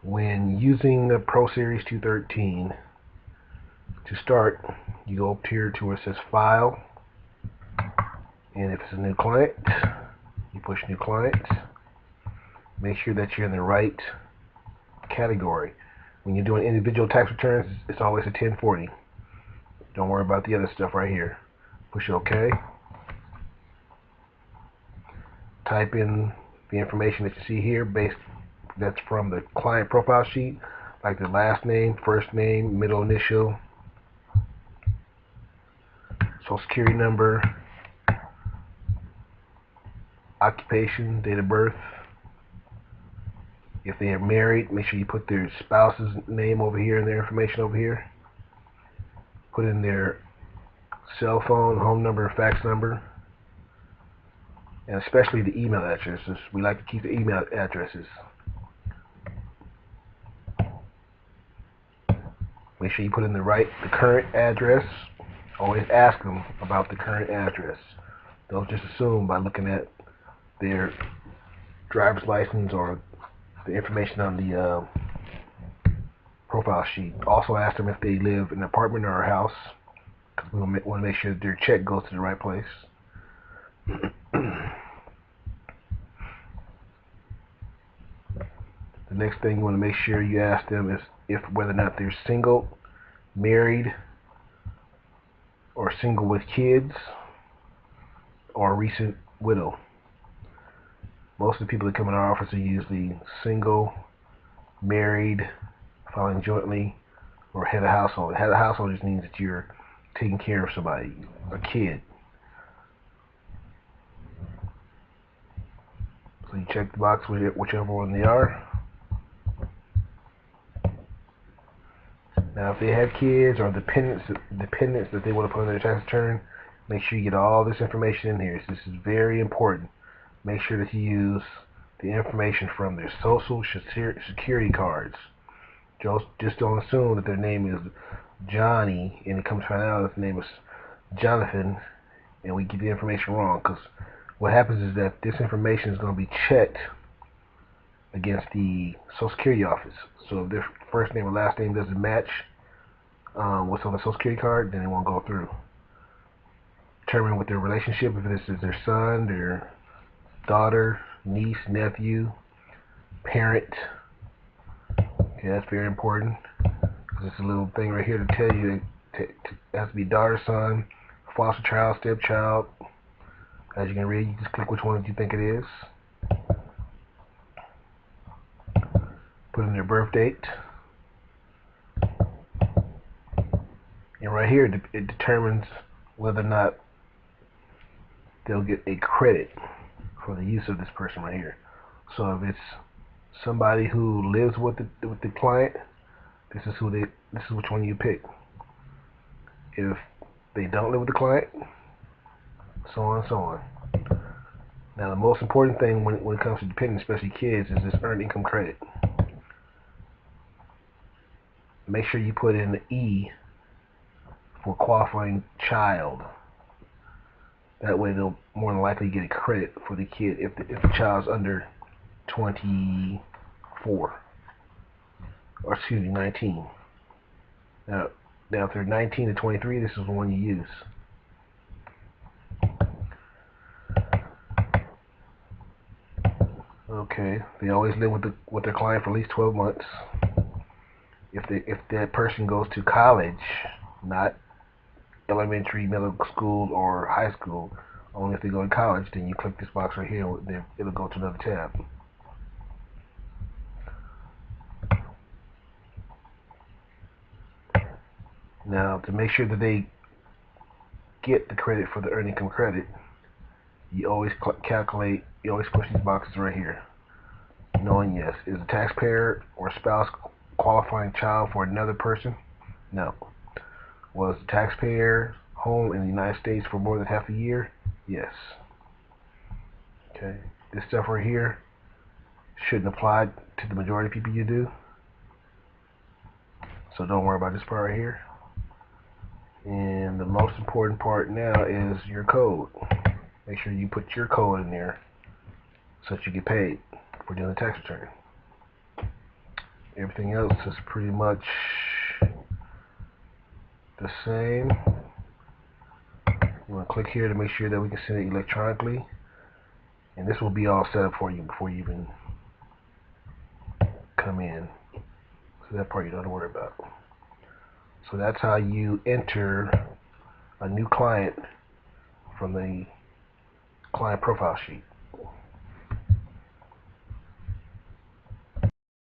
When using the Proseries 213, to start, you go up here to where it says File, and if it's a new client, you push New Client. Make sure that you're in the right category. When you're doing individual tax returns, it's always a 1040. Don't worry about the other stuff right here. Push OK. Type in the information that you see here, that's from the client profile sheet, like the last name, first name, middle initial, social security number, occupation, date of birth. If they are married, make sure you put their spouse's name over here and their information over here. Put in their cell phone, home number, fax number, and especially the email addresses. We like to keep the email addresses. Make sure you put in the current address. Always ask them about the current address. Don't just assume by looking at their driver's license or the information on the profile sheet. Also ask them if they live in an apartment or a house, because we want to make sure that their check goes to the right place. The next thing you want to make sure you ask them is whether or not they're single, married, or single with kids, or a recent widow. Most of the people that come in our office are usually single, married, filing jointly, or head of household. Head of household just means that you're taking care of somebody, a kid. So you check the box with whichever one they are. Now, if they have kids or dependents that they want to put on their tax return, make sure you get all this information in here. This is very important. Make sure that you use the information from their social security cards. Just don't assume that their name is Johnny and it comes to find out that the name is Jonathan and we get the information wrong, because what happens is that this information is going to be checked against the Social Security office. So if their first name or last name doesn't match what's on the Social Security card, then it won't go through. Determine what their relationship, if this is their son, their daughter, niece, nephew, parent. Okay, that's very important, because it's a little thing right here to tell you it has to be daughter, son, foster child, stepchild. As you can read, you just click which one you think it is. Put in their birth date. And right here, it determines whether or not they'll get a credit for the use of this person right here. So if it's somebody who lives with the client, this is which one you pick. If they don't live with the client, so on and so on. Now, the most important thing when it comes to dependents, especially kids, is this earned income credit. Make sure you put in the E for qualifying child. That way they'll more than likely get a credit for the kid if the child's under 24. Or excuse me, 19. Now if they're 19 to 23, this is the one you use. Okay, they always live with their client for at least 12 months. If that person goes to college, not elementary, middle school, or high school, only if they go to college, then you click this box right here, and it'll go to another tab. Now, to make sure that they get the credit for the earned income credit, you always you always push these boxes right here. Knowing yes, is a taxpayer or spouse qualifying child for another person? No. Was the taxpayer home in the United States for more than half a year? Yes. Okay. This stuff right here shouldn't apply to the majority of people you do. So don't worry about this part right here. And the most important part now is your code. Make sure you put your code in there so that you get paid for doing the tax return. Everything else is pretty much the same. You want to click here to make sure that we can send it electronically, and this will be all set up for you before you even come in. So that part you don't have to worry about. So that's how you enter a new client from the client profile sheet.